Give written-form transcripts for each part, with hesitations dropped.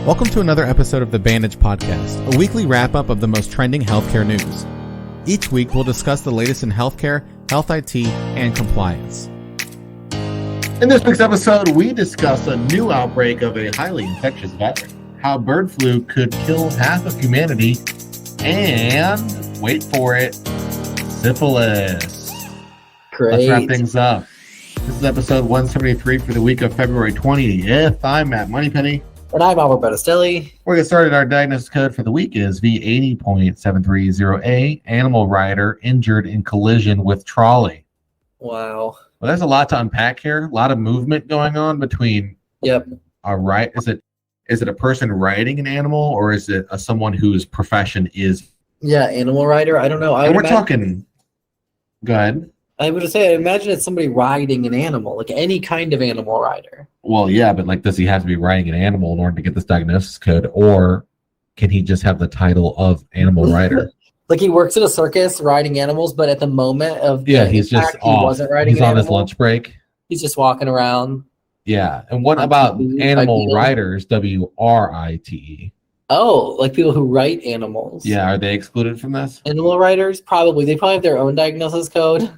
Welcome to another episode of the Bandage Podcast, a weekly wrap-up of the most trending healthcare news. Each week, we'll discuss the latest in healthcare, health IT, and compliance. In this week's episode, we discuss a new outbreak of a highly infectious virus, how bird flu could kill half of humanity, and, wait for it, syphilis. Great. Let's wrap things up. This is episode 173 for the week of February 20th. I'm Matt Moneypenny. And I'm Albert Bettistelli. We're going to get started. Our diagnosis code for the week is V80.730A, animal rider injured in collision with trolley. Wow. Well, there's a lot to unpack here. A lot of movement going on between. Yep. Is it a person riding an animal, or is it someone whose profession is? Yeah, animal rider. I don't know. Talking. Go ahead. I would say, I imagine it's somebody riding an animal, like any kind of animal rider. Well, yeah, but does he have to be riding an animal in order to get this diagnosis code, or can he just have the title of animal rider? Like he works at a circus riding animals, but at the moment of he's just off. He wasn't riding. He's on his lunch break. He's just walking around. Yeah, and what about animal riders? WRITE. Oh, like people who write animals. Yeah, are they excluded from this? Animal riders, probably. They probably have their own diagnosis code.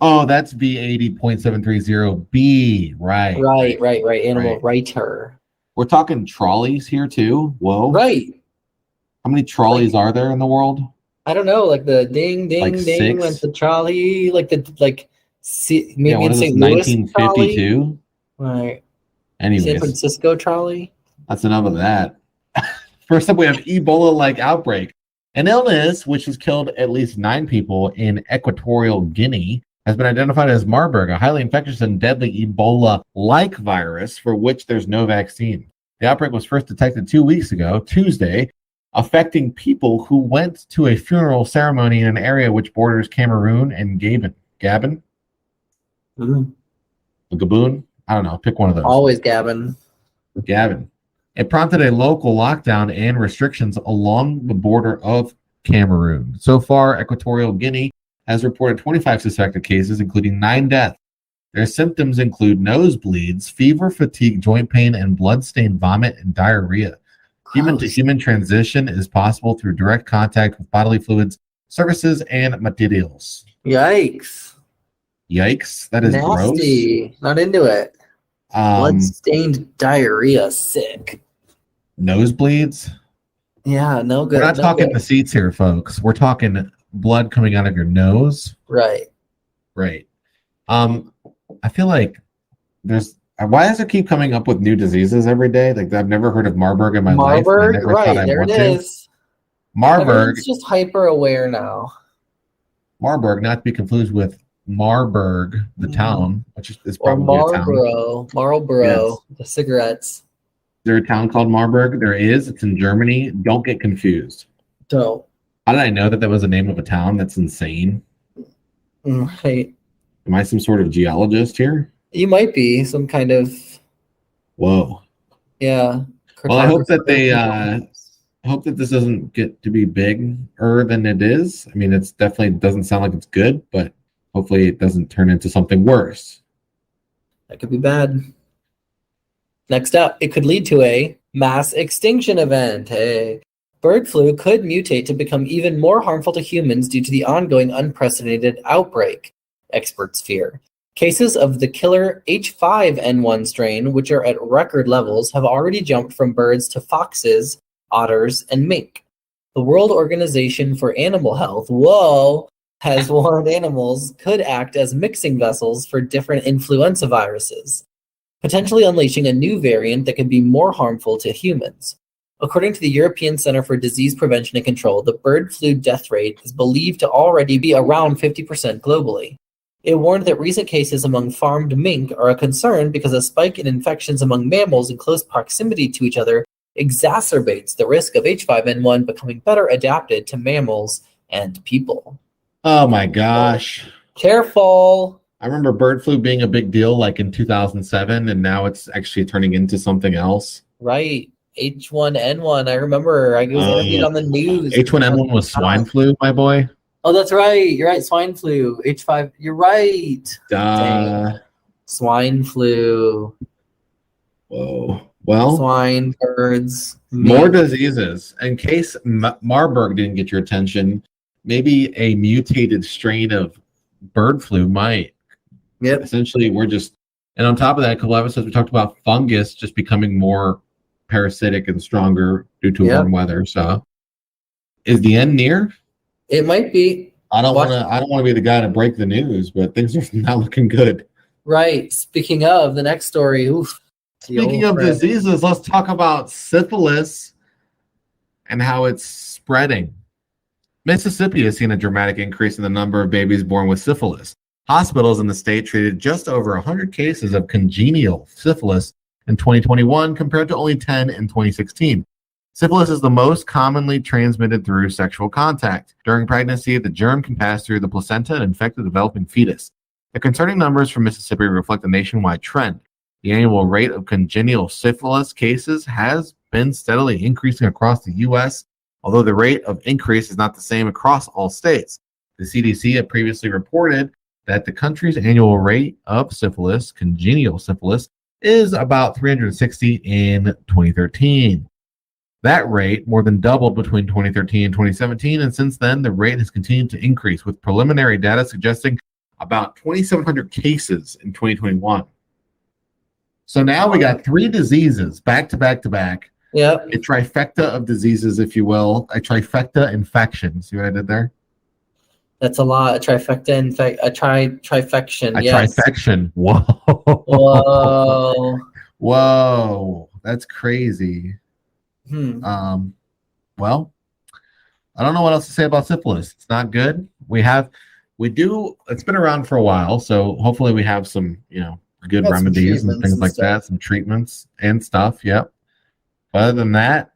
Oh, that's V80.730B. Right. Animal writer. We're talking trolleys here too. Whoa. Right. How many trolleys are there in the world? I don't know, like the ding, ding, ding, 6? like the trolley, maybe what it's is St. Louis 1952. Right. Anyways, San Francisco trolley. that's enough of that. First up, we have Ebola-like outbreak. An illness which has killed at least 9 people in Equatorial Guinea has been identified as Marburg, a highly infectious and deadly Ebola-like virus for which there's no vaccine. The outbreak was first detected 2 weeks ago, Tuesday, affecting people who went to a funeral ceremony in an area which borders Cameroon and Gabon. Gabon? Mm-hmm. Gabon? I don't know. Pick one of those. Always Gavin. Gavin. It prompted a local lockdown and restrictions along the border of Cameroon. So far, Equatorial Guinea has reported 25 suspected cases, including 9 deaths. Their symptoms include nosebleeds, fever, fatigue, joint pain, and blood-stained vomit and diarrhea. Human-to-human transition is possible through direct contact with bodily fluids, surfaces, and materials. Yikes. That is nasty. Gross. Not into it. Blood-stained diarrhea. Sick. Nosebleeds? Yeah, no good. We're not talking the seats here, folks. We're talking blood coming out of your nose. Right. I feel like why does it keep coming up with new diseases every day? Like, I've never heard of Marburg in my life. Marburg, right, there it is. Marburg. It's just hyper aware now. Marburg, not to be confused with Marburg, the town, which is probably a town. Marlboro, yes. The cigarettes. Is there a town called Marburg? There is. It's in Germany. Don't get confused. Don't. How did I know that was the name of a town? That's insane. Right. Am I some sort of geologist here? You might be some kind of. Whoa. Yeah. Well, I hope that this doesn't get to be bigger than it is. I mean, it's definitely doesn't sound like it's good, but hopefully it doesn't turn into something worse. That could be bad. Next up, it could lead to a mass extinction event. Hey. Bird flu could mutate to become even more harmful to humans due to the ongoing unprecedented outbreak, experts fear. Cases of the killer H5N1 strain, which are at record levels, have already jumped from birds to foxes, otters, and mink. The World Organization for Animal Health, has warned animals could act as mixing vessels for different influenza viruses, potentially unleashing a new variant that could be more harmful to humans. According to the European Center for Disease Prevention and Control, the bird flu death rate is believed to already be around 50% globally. It warned that recent cases among farmed mink are a concern because a spike in infections among mammals in close proximity to each other exacerbates the risk of H5N1 becoming better adapted to mammals and people. Oh my gosh. Careful. I remember bird flu being a big deal like in 2007, and now it's actually turning into something else. Right. H1N1. I remember I was interviewed on the news. H1N1 was swine flu, my boy. Oh, that's right. You're right. Swine flu. H5. You're right. Duh. Swine flu. Whoa. Well, swine, birds, more meat. diseases. In case Marburg didn't get your attention, maybe a mutated strain of bird flu might. Yep. Essentially, and on top of that, a couple episodes we talked about fungus just becoming more parasitic and stronger due to warm weather. So, is the end near? It might be. I don't want to be the guy to break the news, but things are not looking good. Right. Speaking of the next story, Speaking of diseases, let's talk about syphilis and how it's spreading. Mississippi has seen a dramatic increase in the number of babies born with syphilis. Hospitals in the state treated just over 100 cases of congenital syphilis in 2021 compared to only 10 in 2016. Syphilis is the most commonly transmitted through sexual contact. During pregnancy, the germ can pass through the placenta and infect the developing fetus. The concerning numbers from Mississippi reflect a nationwide trend. The annual rate of congenital syphilis cases has been steadily increasing across the U.S., although the rate of increase is not the same across all states. The CDC had previously reported that the country's annual rate of syphilis, congenital syphilis, is about 360 in 2013. That rate more than doubled between 2013 and 2017, and since then, the rate has continued to increase, with preliminary data suggesting about 2,700 cases in 2021. So now we got 3 diseases back to back to back. Yep. A trifecta of diseases, if you will. A trifecta infection. See what I did there? That's a lot. A trifecta, trifection. A yes. trifection. Whoa. Whoa. Whoa. That's crazy. Well, I don't know what else to say about syphilis. It's not good. It's been around for a while, so hopefully we have some, good remedies and things like that, some treatments and stuff. Yep. But other than that,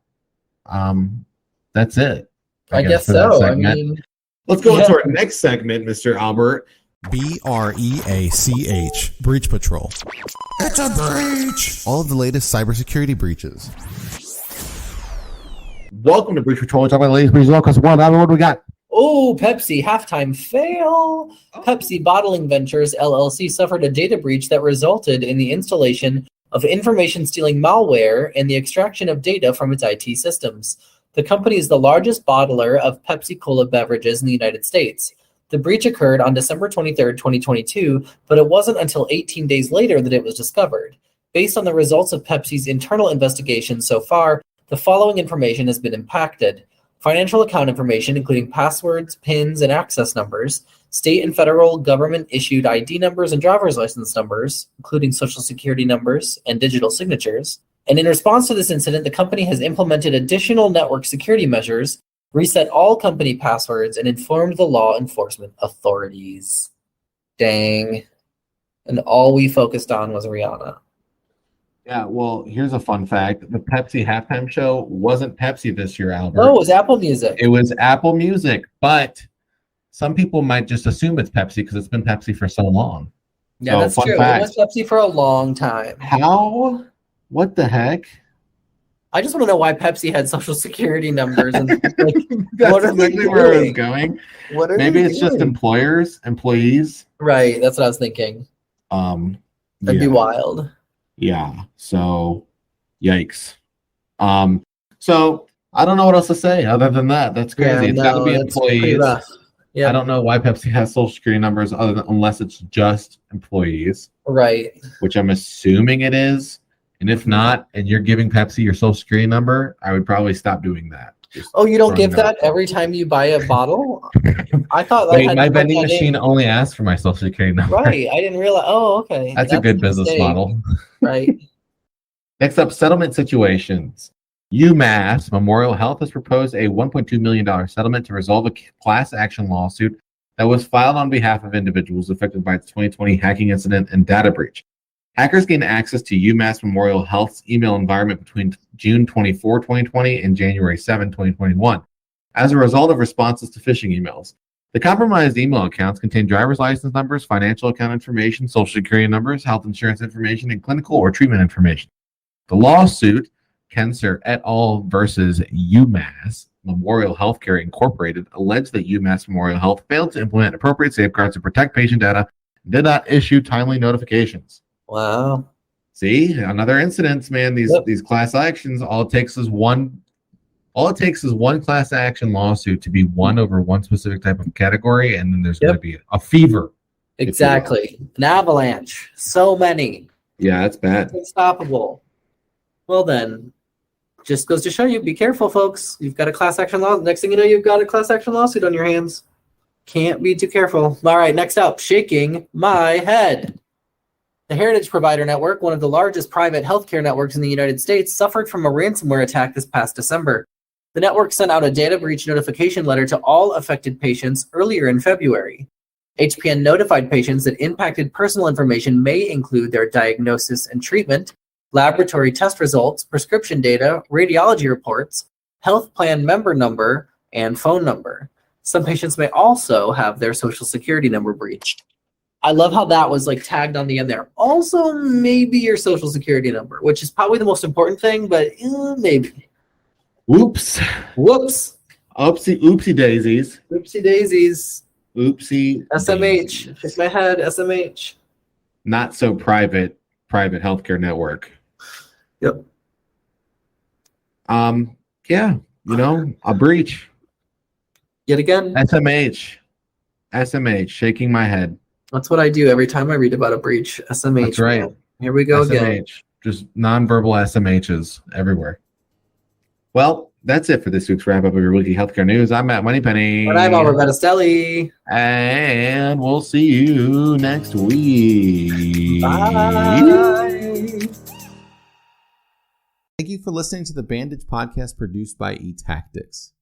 that's it. I guess so. I mean, let's go into our next segment, Mr. Albert. BREACH, Breach Patrol. It's a breach! All of the latest cybersecurity breaches. Welcome to Breach Patrol. We're talking about the latest breaches. What do we got? Oh, Pepsi halftime fail. Pepsi Bottling Ventures LLC suffered a data breach that resulted in the installation of information stealing malware and the extraction of data from its IT systems. The company is the largest bottler of Pepsi Cola beverages in the United States. The breach occurred on December 23, 2022, but it wasn't until 18 days later that it was discovered. Based on the results of Pepsi's internal investigation so far, the following information has been impacted. Financial account information, including passwords, PINs, and access numbers, state and federal government-issued ID numbers and driver's license numbers, including social security numbers and digital signatures. And in response to this incident, the company has implemented additional network security measures, reset all company passwords, and informed the law enforcement authorities. Dang. And all we focused on was Rihanna. Yeah, well, here's a fun fact. The Pepsi halftime show wasn't Pepsi this year, Albert. No, it was Apple Music. It was Apple Music, but some people might just assume it's Pepsi because it's been Pepsi for so long. Yeah, so, that's true. Fact. It was Pepsi for a long time. How? What the heck? I just want to know why Pepsi had social security numbers. And that's exactly where I was going. Maybe it's just employees. Right, that's what I was thinking. That'd be wild. Yeah. So, yikes. So I don't know what else to say other than that. That's crazy. It's got to be employees. Yeah. I don't know why Pepsi has social security numbers unless it's just employees. Right. Which I'm assuming it is. And if not, and you're giving Pepsi your social security number, I would probably stop doing that. You don't give that every time you buy a bottle? I thought that my vending machine only asks for my social security number. Right. I didn't realize. Oh, okay. That's a good business model. Right. Next up, settlement situations. UMass Memorial Health has proposed a $1.2 million settlement to resolve a class action lawsuit that was filed on behalf of individuals affected by its 2020 hacking incident and data breach. Hackers gained access to UMass Memorial Health's email environment between June 24, 2020 and January 7, 2021, as a result of responses to phishing emails. The compromised email accounts contain driver's license numbers, financial account information, social security numbers, health insurance information, and clinical or treatment information. The lawsuit, Kenser et al. Versus UMass Memorial Healthcare Incorporated, alleged that UMass Memorial Health failed to implement appropriate safeguards to protect patient data and did not issue timely notifications. Wow. See, another incidence, man. These class actions, all it takes is one class action lawsuit to be won over one specific type of category, and then there's going to be a fever. Exactly. An avalanche. So many. Yeah, that's bad. It's unstoppable. Well then, just goes to show you, be careful, folks. You've got a class action lawsuit. Next thing you know, you've got a class action lawsuit on your hands. Can't be too careful. All right, next up, shaking my head. The Heritage Provider Network, one of the largest private healthcare networks in the United States, suffered from a ransomware attack this past December. The network sent out a data breach notification letter to all affected patients earlier in February. HPN notified patients that impacted personal information may include their diagnosis and treatment, laboratory test results, prescription data, radiology reports, health plan member number, and phone number. Some patients may also have their social security number breached. I love how that was like tagged on the end there. Also, maybe your social security number, which is probably the most important thing, but maybe. Whoops. Oopsie daisies. Oopsie daisies. Oopsie. SMH. Shake my head. SMH. Not so private healthcare network. Yep. Yeah, a breach. Yet again. SMH, shaking my head. That's what I do every time I read about a breach. SMH. That's right. Man. Here we go again. Just nonverbal SMHs everywhere. Well, that's it for this week's wrap up of your weekly healthcare news. I'm Matt Moneypenny. And I'm Albert Bettistelli. And we'll see you next week. Bye. Thank you for listening to the Bandage Podcast produced by eTactics.